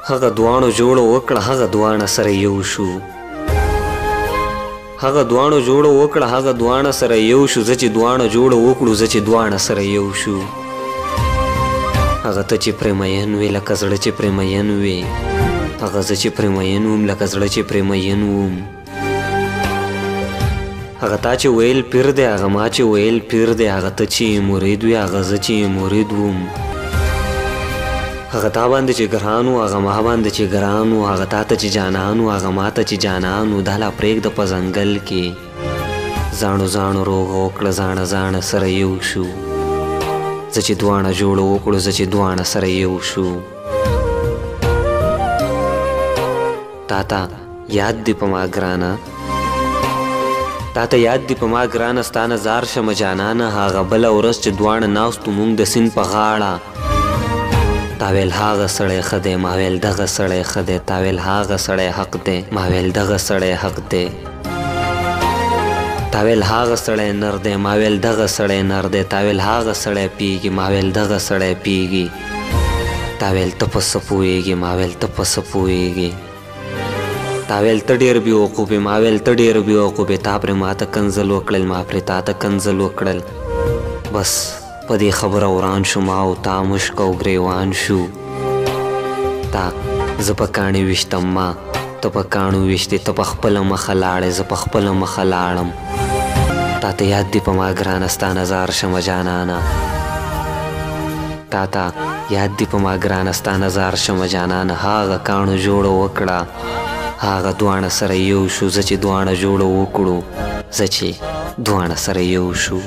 هغه دواړو جوړه وکړه هغه دواړه سره یو شو هغه دواړو جوړه وکړه هغه دواړه سره یو شو زه چې دواړه جوړه وکړو زه چې دواړه سره یو شو هغه ته چې پرې مین وې لکه زړه چې پرې مین وې هغه زه چې پرې مین وم لکه زړه چې پرې مین وم هغه تا چې ویل پیر دی هغه ما چې ویل پیر دی هغه ته چې مرید وې هغه زه چې مرید وم هغه تا باندې چې ګران و هغه ما باندې چې ګران و هغه تا ته چې جانان و هغه ما ته چې جانان و دا لا پرېږده په ځنګل کې زاڼو زاڼو روغه وکړه زاڼه زاڼه سره یو شو زه چې دواړه جوړه وکړو زه چې دواړه سره یو شو تا ته یاد دی په ما ګرانه تا ته یاد دی په ما ګرانه ستا نه زار شمه جانانه هغه بله ورځ چې دواړه ناستو مونږ د سیند په غاړه تا ویل هغه سړی ښه دی ما ویل دغه سړی ښه دی تا ویل هغه سړی حق دی ما ویل دغه سړی حق دی تا ویل هغه سړی نر دی ما ویل دغه سړی نر دی تا ویل هغه سړی پیږي ما ویل دغه سړی پیږي تا ویل ته په څه پوهېږې ما ویل ته په څه پوهېږې تا ویل ته ډېر بېوقوفې ما ویل ته ډېر بېوقوفې تا پرې ما ته کنځل وکړل ما پرې تا ته کنځل وکړل بس په دې خبره وران شو ما او تا مشک او ګریوان شو تا زه په کاڼي ویشتم ما ته په کاڼو ویشتې ته په خپله مخه لاړې زه په خپله مخه لاړم تا ته یاد دی په ما ګرانه ستا نظار شمه جانانه تا ته یاد دی په ما ګرانه ستا نظار شمه جانانه هغه کاڼو جوړه وکړه هغه دواړه سره یو شو زه چې دواړه جوړه وکړو زه چې دواړه سره یو شو